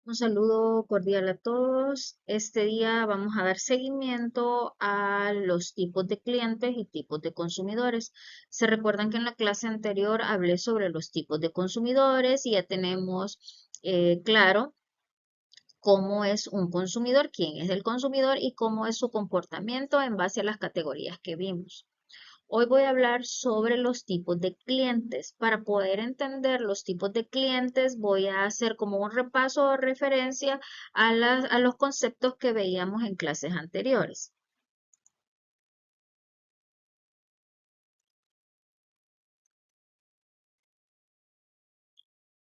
Un saludo cordial a todos. Este día vamos a dar seguimiento a los tipos de clientes y tipos de consumidores. Se recuerdan que en la clase anterior hablé sobre los tipos de consumidores y ya tenemos claro cómo es un consumidor, quién es el consumidor y cómo es su comportamiento en base a las categorías que vimos. Hoy voy a hablar sobre los tipos de clientes. Para poder entender los tipos de clientes, voy a hacer como un repaso o referencia a los conceptos que veíamos en clases anteriores.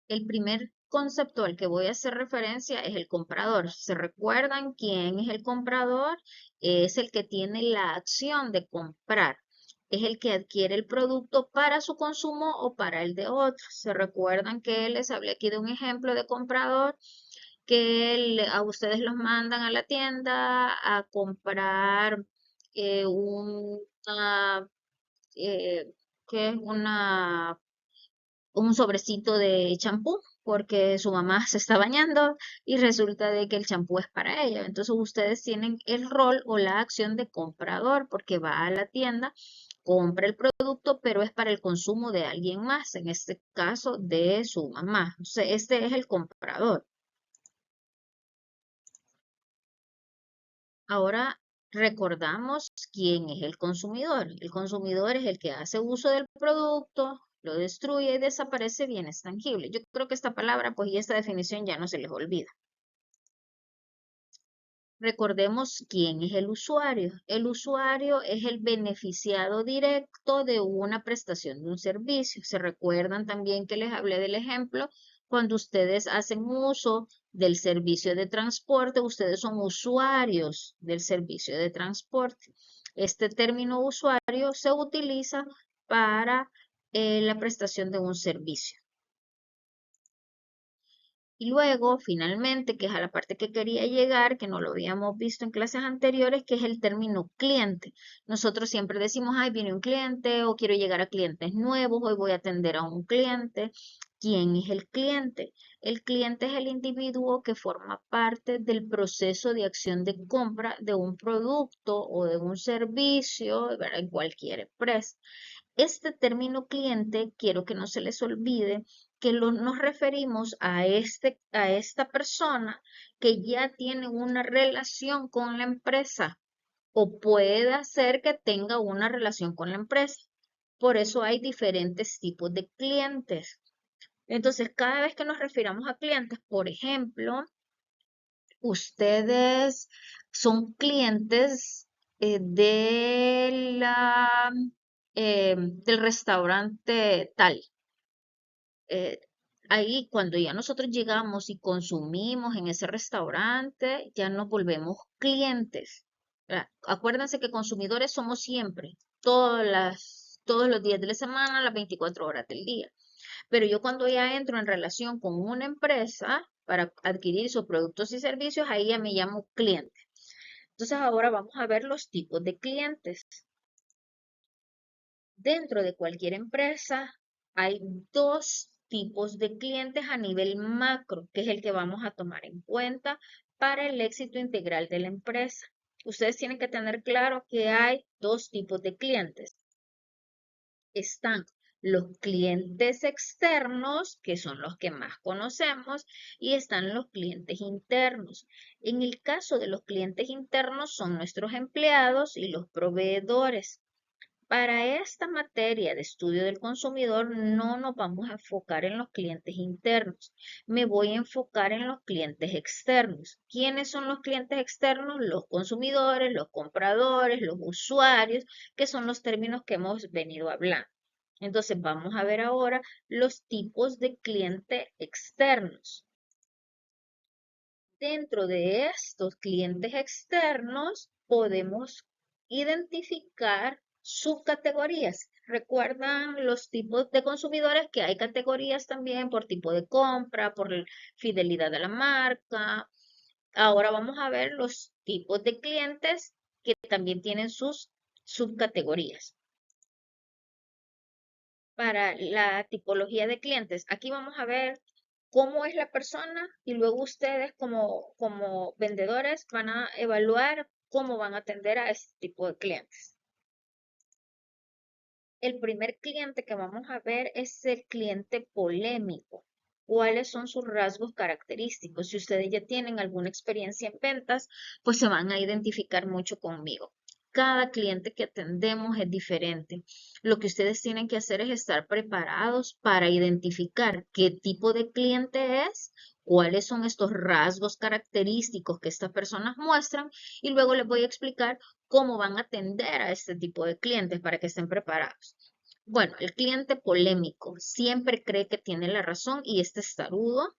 El primer concepto al que voy a hacer referencia es el comprador. ¿Se recuerdan quién es el comprador? Es el que tiene la acción de comprar. Es el que adquiere el producto para su consumo o para el de otros. ¿Se recuerdan que les hablé aquí de un ejemplo de comprador? A ustedes los mandan a la tienda a comprar una, eh, ¿qué es? Un sobrecito de champú porque su mamá se está bañando y resulta de que el champú es para ella. Entonces ustedes tienen el rol o la acción de comprador porque va a la tienda, compra el producto, pero es para el consumo de alguien más, en este caso de su mamá. O sea, este es el comprador. Ahora recordamos quién es el consumidor. El consumidor es el que hace uso del producto, lo destruye y desaparece bienes tangibles. Yo creo que esta palabra, pues, y esta definición ya no se les olvida. Recordemos quién es el usuario. El usuario es el beneficiado directo de una prestación de un servicio. ¿Se recuerdan también que les hablé del ejemplo? Cuando ustedes hacen uso del servicio de transporte, ustedes son usuarios del servicio de transporte. Este término usuario se utiliza para la prestación de un servicio. Y luego, finalmente, que es a la parte que quería llegar, que no lo habíamos visto en clases anteriores, que es el término cliente. Nosotros siempre decimos, ay, viene un cliente o quiero llegar a clientes nuevos, hoy voy a atender a un cliente. ¿Quién es el cliente? El cliente es el individuo que forma parte del proceso de acción de compra de un producto o de un servicio, ¿verdad? En cualquier empresa. Este término cliente, quiero que no se les olvide que nos referimos a esta persona que ya tiene una relación con la empresa o puede ser que tenga una relación con la empresa. Por eso hay diferentes tipos de clientes. Entonces, cada vez que nos refiramos a clientes, por ejemplo, ustedes son clientes de del restaurante tal. eh, Ahí cuando ya nosotros llegamos y consumimos en ese restaurante, ya nos volvemos clientes. ¿Verdad? Acuérdense que consumidores somos siempre, todos los días de la semana, las 24 horas del día. Pero yo cuando ya entro en relación con una empresa para adquirir sus productos y servicios, ahí ya me llamo cliente. Entonces ahora vamos a ver los tipos de clientes. Dentro de cualquier empresa hay dos tipos de clientes a nivel macro, que es el que vamos a tomar en cuenta para el éxito integral de la empresa. Ustedes tienen que tener claro que hay dos tipos de clientes. Están los clientes externos, que son los que más conocemos, y están los clientes internos. En el caso de los clientes internos son nuestros empleados y los proveedores. Para esta materia de estudio del consumidor no nos vamos a enfocar en los clientes internos, me voy a enfocar en los clientes externos. ¿Quiénes son los clientes externos? Los consumidores, los compradores, los usuarios, que son los términos que hemos venido hablando. Entonces vamos a ver ahora los tipos de clientes externos. Dentro de estos clientes externos podemos identificar subcategorías. ¿Recuerdan los tipos de consumidores que hay categorías también por tipo de compra, por fidelidad a la marca? Ahora vamos a ver los tipos de clientes que también tienen sus subcategorías. Para la tipología de clientes, aquí vamos a ver cómo es la persona y luego ustedes como vendedores van a evaluar cómo van a atender a este tipo de clientes. El primer cliente que vamos a ver es el cliente polémico. ¿Cuáles son sus rasgos característicos? Si ustedes ya tienen alguna experiencia en ventas, pues se van a identificar mucho conmigo. Cada cliente que atendemos es diferente. Lo que ustedes tienen que hacer es estar preparados para identificar qué tipo de cliente es, cuáles son estos rasgos característicos que estas personas muestran y luego les voy a explicar cómo van a atender a este tipo de clientes para que estén preparados. Bueno, el cliente polémico siempre cree que tiene la razón y es testarudo.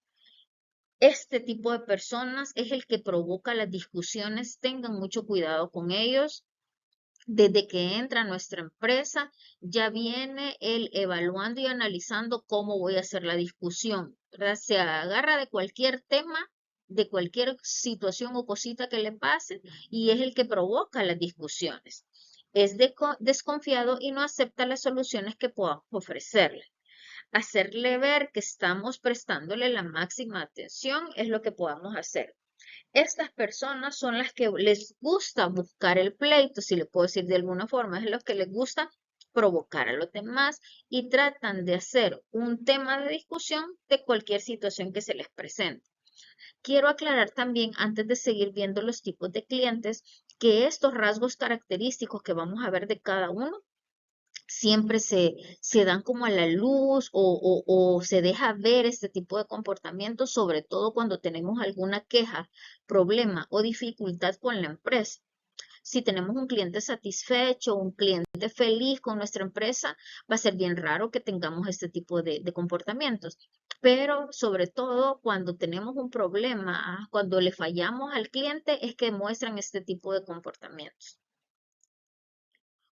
Este tipo de personas es el que provoca las discusiones. Tengan mucho cuidado con ellos. Desde que entra a nuestra empresa, ya viene él evaluando y analizando cómo voy a hacer la discusión, ¿verdad? Se agarra de cualquier tema, de cualquier situación o cosita que le pase, y es el que provoca las discusiones. Es desconfiado y no acepta las soluciones que podamos ofrecerle. Hacerle ver que estamos prestándole la máxima atención es lo que podamos hacer. Estas personas son las que les gusta buscar el pleito, si le puedo decir de alguna forma, es los que les gusta provocar a los demás y tratan de hacer un tema de discusión de cualquier situación que se les presente. Quiero aclarar también, antes de seguir viendo los tipos de clientes, que estos rasgos característicos que vamos a ver de cada uno siempre se dan como a la luz o se deja ver este tipo de comportamiento, sobre todo cuando tenemos alguna queja, problema o dificultad con la empresa. Si tenemos un cliente satisfecho, un cliente feliz con nuestra empresa, va a ser bien raro que tengamos este tipo de comportamientos. Pero sobre todo cuando tenemos un problema, cuando le fallamos al cliente, es que muestran este tipo de comportamientos.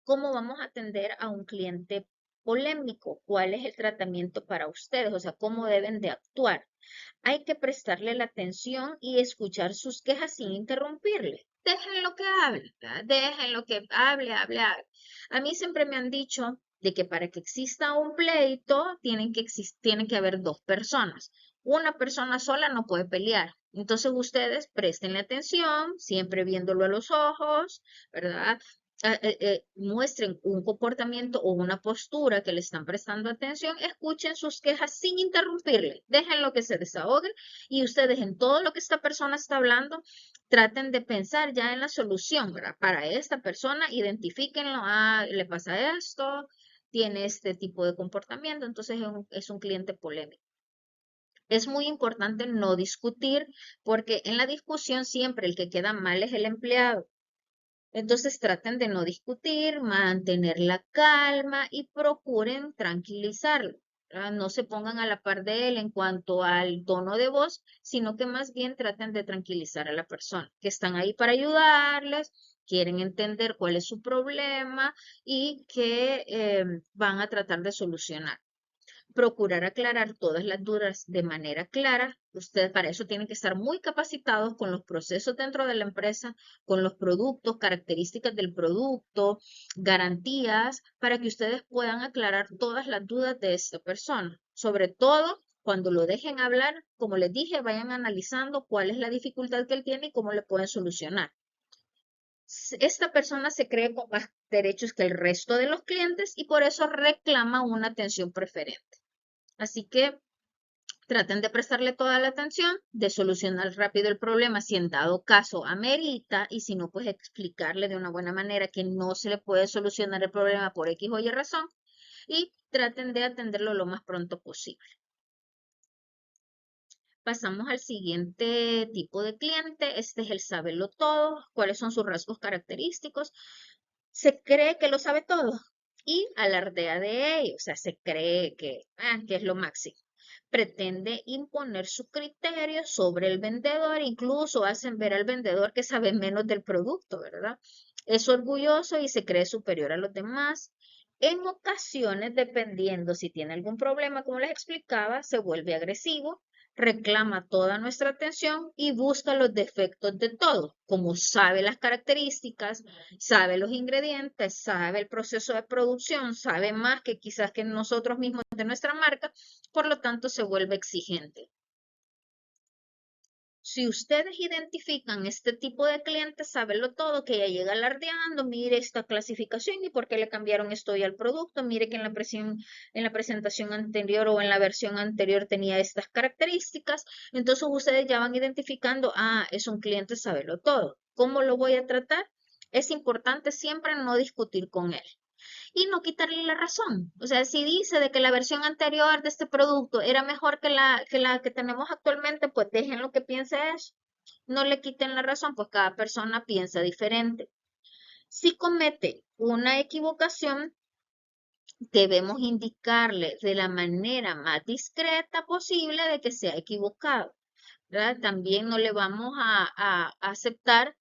¿Cómo vamos a atender a un cliente polémico? ¿Cuál es el tratamiento para ustedes? O sea, ¿cómo deben de actuar? Hay que prestarle la atención y escuchar sus quejas sin interrumpirle. Déjenlo que hable, ¿verdad? Déjenlo que hable. A mí siempre me han dicho de que para que exista un pleito tienen que haber dos personas. Una persona sola no puede pelear. Entonces ustedes prestenle atención, siempre viéndolo a los ojos, ¿verdad? Muestren un comportamiento o una postura que le están prestando atención, escuchen sus quejas sin interrumpirle, déjenlo que se desahogue y ustedes en todo lo que esta persona está hablando, traten de pensar ya en la solución, ¿verdad? Para esta persona, identifíquenlo, le pasa esto, tiene este tipo de comportamiento, entonces es un cliente polémico. Es muy importante no discutir porque en la discusión siempre el que queda mal es el empleado. Entonces traten de no discutir, mantener la calma y procuren tranquilizarlo. ¿Verdad? No se pongan a la par de él en cuanto al tono de voz, sino que más bien traten de tranquilizar a la persona, que están ahí para ayudarles, quieren entender cuál es su problema y que van a tratar de solucionar. Procurar aclarar todas las dudas de manera clara. Ustedes para eso tienen que estar muy capacitados con los procesos dentro de la empresa, con los productos, características del producto, garantías, para que ustedes puedan aclarar todas las dudas de esta persona. Sobre todo, cuando lo dejen hablar, como les dije, vayan analizando cuál es la dificultad que él tiene y cómo le pueden solucionar. Esta persona se cree con más derechos que el resto de los clientes y por eso reclama una atención preferente. Así que traten de prestarle toda la atención, de solucionar rápido el problema si en dado caso amerita y si no, pues explicarle de una buena manera que no se le puede solucionar el problema por X o Y razón y traten de atenderlo lo más pronto posible. Pasamos al siguiente tipo de cliente. Este es el saberlo todo. ¿Cuáles son sus rasgos característicos? Se cree que lo sabe todo y alardea de ello. O sea, se cree que es lo máximo. Pretende imponer su criterio sobre el vendedor, incluso hacen ver al vendedor que sabe menos del producto, ¿verdad? Es orgulloso y se cree superior a los demás. En ocasiones, dependiendo si tiene algún problema, como les explicaba, se vuelve agresivo, reclama toda nuestra atención y busca los defectos de todo. Como sabe las características, sabe los ingredientes, sabe el proceso de producción, sabe más que quizás que nosotros mismos de nuestra marca, por lo tanto se vuelve exigente. Si ustedes identifican este tipo de clientes, sábelo todo, que ya llega alardeando, mire esta clasificación y por qué le cambiaron esto y al producto, mire que en la presentación anterior o en la versión anterior tenía estas características. Entonces ustedes ya van identificando, es un cliente, sábelo todo. ¿Cómo lo voy a tratar? Es importante siempre no discutir con él y no quitarle la razón. O sea, si dice de que la versión anterior de este producto era mejor que la que tenemos actualmente, pues dejen lo que piense eso. No le quiten la razón, pues cada persona piensa diferente. Si comete una equivocación, debemos indicarle de la manera más discreta posible de que se ha equivocado, ¿verdad? También no le vamos a aceptar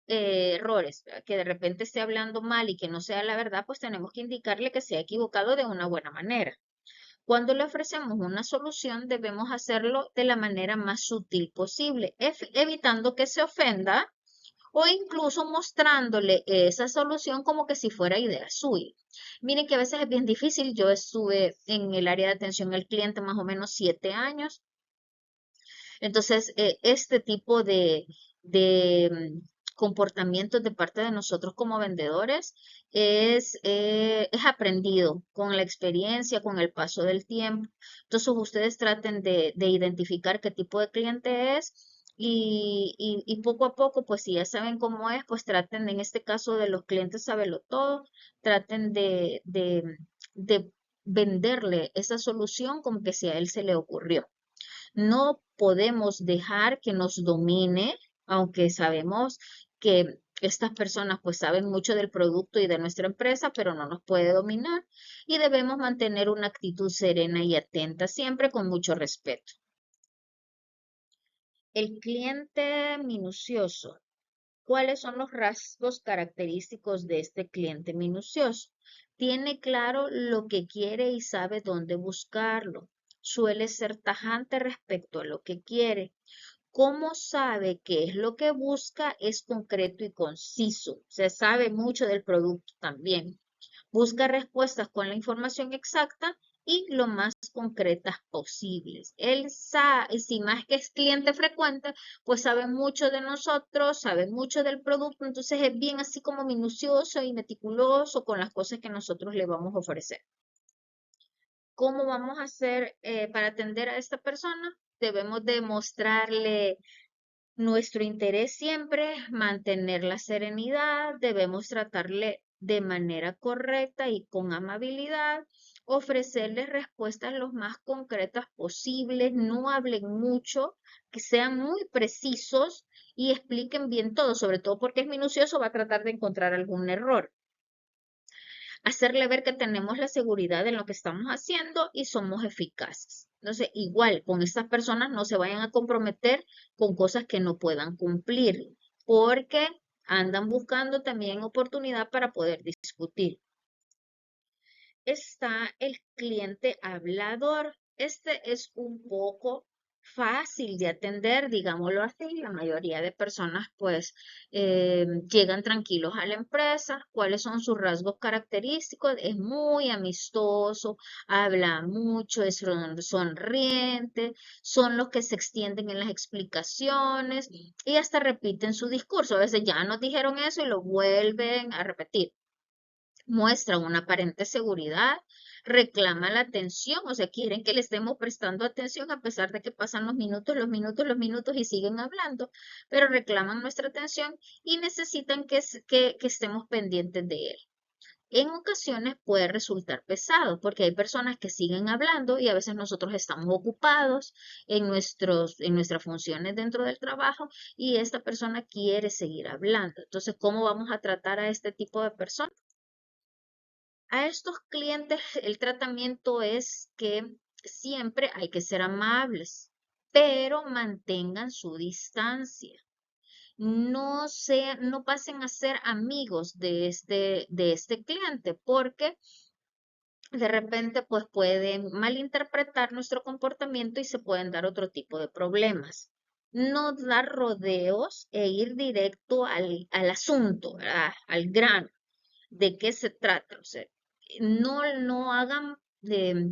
errores, ¿verdad? Que de repente esté hablando mal y que no sea la verdad, pues tenemos que indicarle que se ha equivocado de una buena manera. Cuando le ofrecemos una solución, debemos hacerlo de la manera más sutil posible, evitando que se ofenda o incluso mostrándole esa solución como que si fuera idea suya. Miren que a veces es bien difícil. Yo estuve en el área de atención al cliente más o menos 7 años. Entonces, este tipo de comportamientos de parte de nosotros como vendedores es aprendido con la experiencia, con el paso del tiempo. Entonces, ustedes traten de identificar qué tipo de cliente es y poco a poco, pues si ya saben cómo es, pues traten, en este caso de los clientes, saberlo todo, traten de venderle esa solución como que si a él se le ocurrió. No podemos dejar que nos domine, aunque sabemos que estas personas pues saben mucho del producto y de nuestra empresa, pero no nos puede dominar y debemos mantener una actitud serena y atenta, siempre con mucho respeto. El cliente minucioso. ¿Cuáles son los rasgos característicos de este cliente minucioso? Tiene claro lo que quiere y sabe dónde buscarlo. Suele ser tajante respecto a lo que quiere. ¿Cómo sabe qué es lo que busca? Es concreto y conciso. Se sabe mucho del producto también. Busca respuestas con la información exacta y lo más concretas posibles. Él sabe, si más que es cliente frecuente, pues sabe mucho de nosotros, sabe mucho del producto, entonces es bien así como minucioso y meticuloso con las cosas que nosotros le vamos a ofrecer. ¿Cómo vamos a hacer para atender a esta persona? Debemos demostrarle nuestro interés siempre, mantener la serenidad, debemos tratarle de manera correcta y con amabilidad, ofrecerles respuestas lo más concretas posibles, no hablen mucho, que sean muy precisos y expliquen bien todo, sobre todo porque es minucioso, va a tratar de encontrar algún error. Hacerle ver que tenemos la seguridad en lo que estamos haciendo y somos eficaces. Entonces, igual, con estas personas no se vayan a comprometer con cosas que no puedan cumplir, porque andan buscando también oportunidad para poder discutir. Está el cliente hablador. Este es un poco fácil de atender, digámoslo así. La mayoría de personas pues llegan tranquilos a la empresa. ¿Cuáles son sus rasgos característicos? Es muy amistoso, habla mucho, es sonriente, son los que se extienden en las explicaciones y hasta repiten su discurso. A veces ya nos dijeron eso y lo vuelven a repetir. Muestran una aparente seguridad, reclaman la atención, o sea, quieren que le estemos prestando atención a pesar de que pasan los minutos y siguen hablando, pero reclaman nuestra atención y necesitan que estemos pendientes de él. En ocasiones puede resultar pesado porque hay personas que siguen hablando y a veces nosotros estamos ocupados en nuestras funciones dentro del trabajo y esta persona quiere seguir hablando. Entonces, ¿cómo vamos a tratar a este tipo de personas? A estos clientes el tratamiento es que siempre hay que ser amables, pero mantengan su distancia. No pasen a ser amigos de este cliente porque de repente pues pueden malinterpretar nuestro comportamiento y se pueden dar otro tipo de problemas. No dar rodeos e ir directo al asunto, ¿verdad? Al grano. ¿De qué se trata? O sea, no hagan,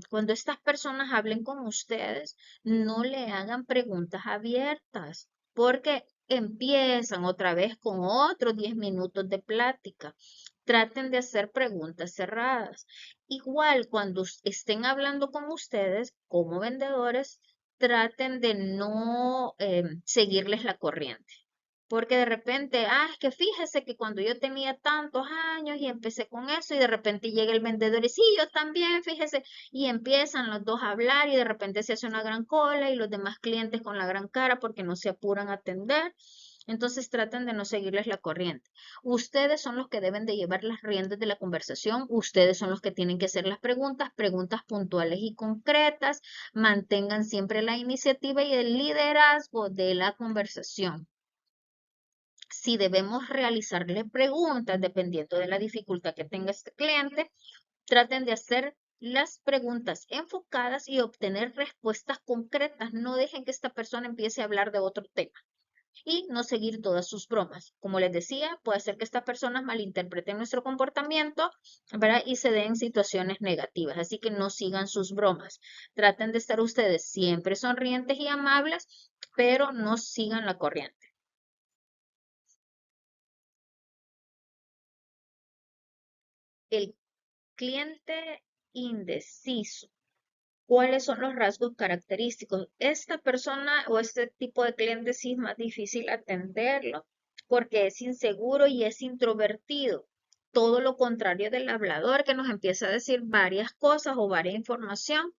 cuando estas personas hablen con ustedes, no le hagan preguntas abiertas. porque empiezan otra vez con otros 10 minutos de plática. Traten de hacer preguntas cerradas. Igual cuando estén hablando con ustedes como vendedores, traten de no seguirles la corriente. Porque de repente, es que fíjese que cuando yo tenía tantos años y empecé con eso y de repente llega el vendedor y sí, yo también, fíjese, y empiezan los dos a hablar y de repente se hace una gran cola y los demás clientes con la gran cara porque no se apuran a atender. Entonces traten de no seguirles la corriente. Ustedes son los que deben de llevar las riendas de la conversación, ustedes son los que tienen que hacer las preguntas, preguntas puntuales y concretas, mantengan siempre la iniciativa y el liderazgo de la conversación. Si debemos realizarle preguntas dependiendo de la dificultad que tenga este cliente, traten de hacer las preguntas enfocadas y obtener respuestas concretas. No dejen que esta persona empiece a hablar de otro tema y no seguir todas sus bromas. Como les decía, puede ser que estas personas malinterpreten nuestro comportamiento, ¿verdad? Y se den situaciones negativas. Así que no sigan sus bromas. Traten de estar ustedes siempre sonrientes y amables, pero no sigan la corriente. El cliente indeciso. ¿Cuáles son los rasgos característicos? Esta persona o este tipo de cliente sí es más difícil atenderlo porque es inseguro y es introvertido. Todo lo contrario del hablador que nos empieza a decir varias cosas o varias información.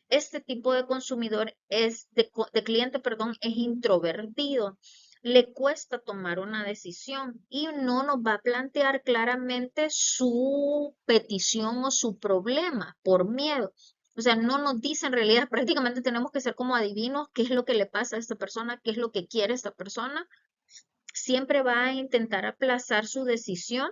Este tipo de consumidor de cliente, perdón, es introvertido. Le cuesta tomar una decisión y no nos va a plantear claramente su petición o su problema por miedo. O sea, no nos dice en realidad, prácticamente tenemos que ser como adivinos qué es lo que le pasa a esta persona, qué es lo que quiere esta persona. Siempre va a intentar aplazar su decisión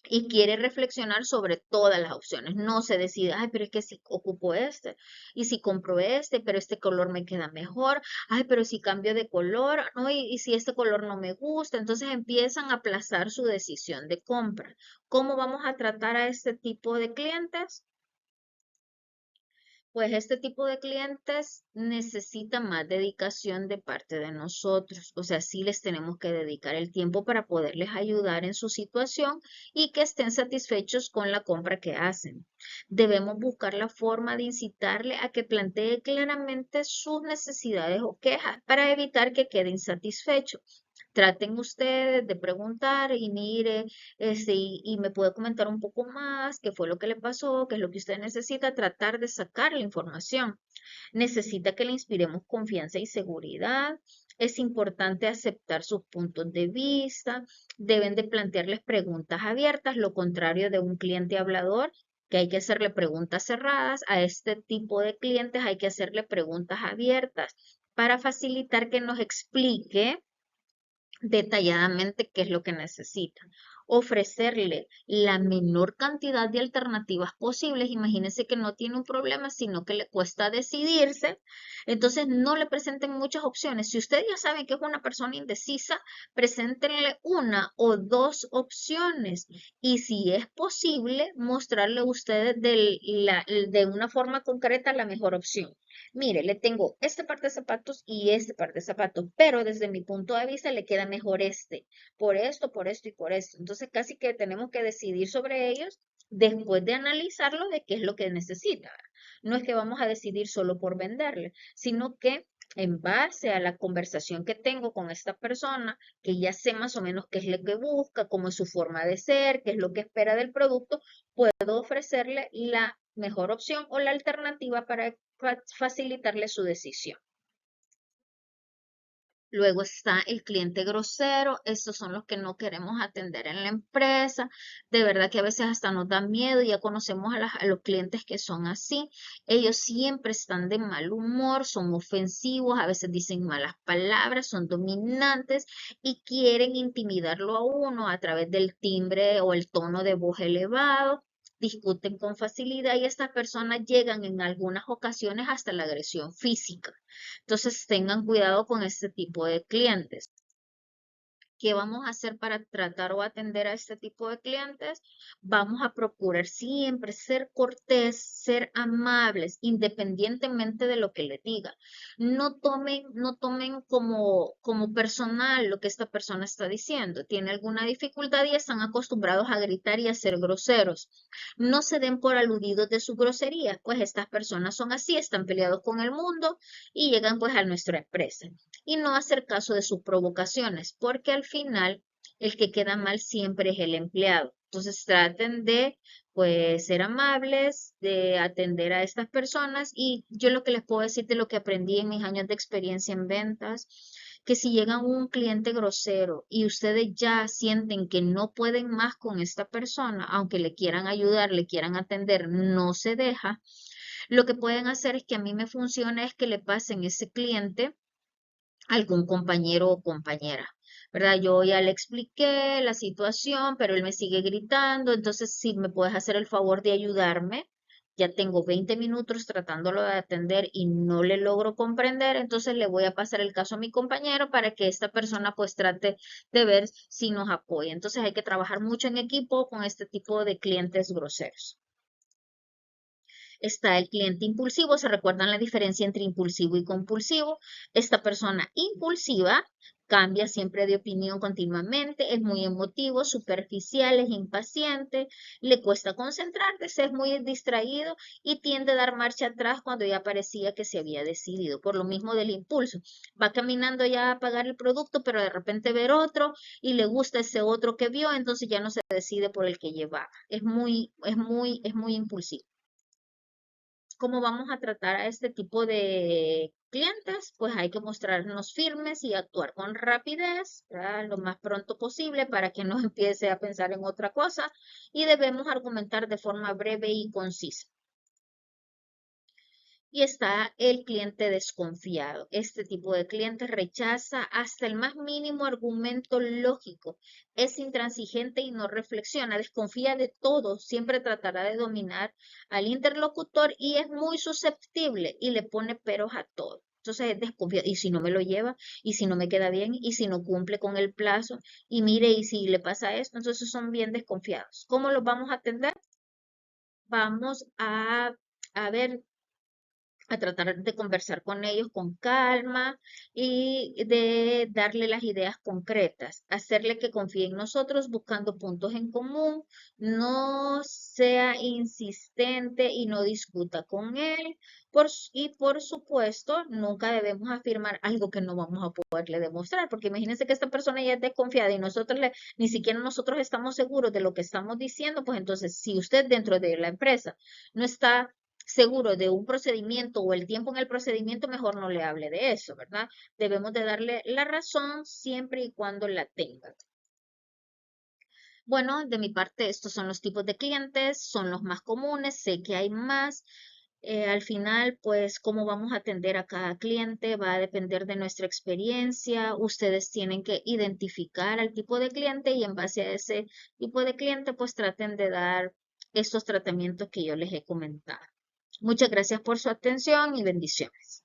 y quiere reflexionar sobre todas las opciones. No se decide, pero es que si ocupo este, y si compro este, pero este color me queda mejor, pero si cambio de color, no, y si este color no me gusta, entonces empiezan a aplazar su decisión de compra. ¿Cómo vamos a tratar a este tipo de clientes? Pues este tipo de clientes necesita más dedicación de parte de nosotros. O sea, sí les tenemos que dedicar el tiempo para poderles ayudar en su situación y que estén satisfechos con la compra que hacen. Debemos buscar la forma de incitarle a que plantee claramente sus necesidades o quejas para evitar que quede insatisfecho. Traten ustedes de preguntar y mire, y me puede comentar un poco más qué fue lo que le pasó, qué es lo que usted necesita, tratar de sacar la información. Necesita que le inspiremos confianza y seguridad. Es importante aceptar sus puntos de vista. Deben de plantearles preguntas abiertas, lo contrario de un cliente hablador, que hay que hacerle preguntas cerradas. A este tipo de clientes hay que hacerle preguntas abiertas para facilitar que nos explique detalladamente qué es lo que necesitan. Ofrecerle la menor cantidad de alternativas posibles. Imagínense que no tiene un problema, sino que le cuesta decidirse. Entonces no le presenten muchas opciones. Si usted ya sabe que es una persona indecisa, preséntenle una o dos opciones. Y si es posible, mostrarle a ustedes de una forma concreta la mejor opción. Mire, le tengo este par de zapatos y este par de zapatos, pero desde mi punto de vista le queda mejor este, por esto y por esto. Entonces casi que tenemos que decidir sobre ellos después de analizarlo de qué es lo que necesita. No es que vamos a decidir solo por venderle, sino que en base a la conversación que tengo con esta persona, que ya sé más o menos qué es lo que busca, cómo es su forma de ser, qué es lo que espera del producto, puedo ofrecerle la mejor opción o la alternativa para facilitarle su decisión. Luego está el cliente grosero. Estos son los que no queremos atender en la empresa. De verdad que a veces hasta nos da miedo. Ya conocemos a los clientes que son así. Ellos siempre están de mal humor, son ofensivos, a veces dicen malas palabras, son dominantes y quieren intimidarlo a uno a través del timbre o el tono de voz elevado. Discuten con facilidad y estas personas llegan en algunas ocasiones hasta la agresión física. Entonces tengan cuidado con este tipo de clientes. ¿Qué vamos a hacer para tratar o atender a este tipo de clientes? Vamos a procurar siempre ser cortés, ser amables, independientemente de lo que le diga. No tomen como personal lo que esta persona está diciendo. Tiene alguna dificultad y están acostumbrados a gritar y a ser groseros. No se den por aludidos de su grosería, pues estas personas son así, están peleados con el mundo y llegan pues a nuestra empresa y no hacer caso de sus provocaciones, porque al final el que queda mal siempre es el empleado. Entonces traten de pues ser amables, de atender a estas personas y yo lo que les puedo decir de lo que aprendí en mis años de experiencia en ventas, que si llega un cliente grosero y ustedes ya sienten que no pueden más con esta persona, aunque le quieran ayudar, le quieran atender, no se deja. Lo que pueden hacer es que a mí me funciona es que le pasen ese cliente algún compañero o compañera, ¿verdad? Yo ya le expliqué la situación, pero él me sigue gritando, entonces si me puedes hacer el favor de ayudarme, ya tengo 20 minutos tratándolo de atender y no le logro comprender, entonces le voy a pasar el caso a mi compañero para que esta persona pues trate de ver si nos apoya. Entonces hay que trabajar mucho en equipo con este tipo de clientes groseros. Está el cliente impulsivo. ¿Se recuerdan la diferencia entre impulsivo y compulsivo? Esta persona impulsiva cambia siempre de opinión continuamente, es muy emotivo, superficial, es impaciente, le cuesta concentrarse, es muy distraído y tiende a dar marcha atrás cuando ya parecía que se había decidido. Por lo mismo del impulso. Va caminando ya a pagar el producto, pero de repente ver otro y le gusta ese otro que vio, entonces ya no se decide por el que llevaba. Es muy impulsivo. ¿Cómo vamos a tratar a este tipo de clientes? Pues hay que mostrarnos firmes y actuar con rapidez, ¿verdad? Lo más pronto posible para que no empiece a pensar en otra cosa y debemos argumentar de forma breve y concisa. Y está el cliente desconfiado. Este tipo de cliente rechaza hasta el más mínimo argumento lógico. Es intransigente y no reflexiona. Desconfía de todo. Siempre tratará de dominar al interlocutor y es muy susceptible y le pone peros a todo. Entonces es desconfiado. ¿Y si no me lo lleva? ¿Y si no me queda bien? ¿Y si no cumple con el plazo? Y mire, ¿y si le pasa esto? Entonces son bien desconfiados. ¿Cómo los vamos a atender? Vamos a ver, a tratar de conversar con ellos con calma y de darle las ideas concretas, hacerle que confíe en nosotros buscando puntos en común, no sea insistente y no discuta con él. Y por supuesto, nunca debemos afirmar algo que no vamos a poderle demostrar, porque imagínense que esta persona ya es desconfiada y ni siquiera nosotros estamos seguros de lo que estamos diciendo, pues entonces, si usted dentro de la empresa no está seguro de un procedimiento o el tiempo en el procedimiento, mejor no le hable de eso, ¿verdad? Debemos de darle la razón siempre y cuando la tenga. Bueno, de mi parte, estos son los tipos de clientes, son los más comunes, sé que hay más. Al final, pues, cómo vamos a atender a cada cliente va a depender de nuestra experiencia. Ustedes tienen que identificar al tipo de cliente y en base a ese tipo de cliente, pues traten de dar estos tratamientos que yo les he comentado. Muchas gracias por su atención y bendiciones.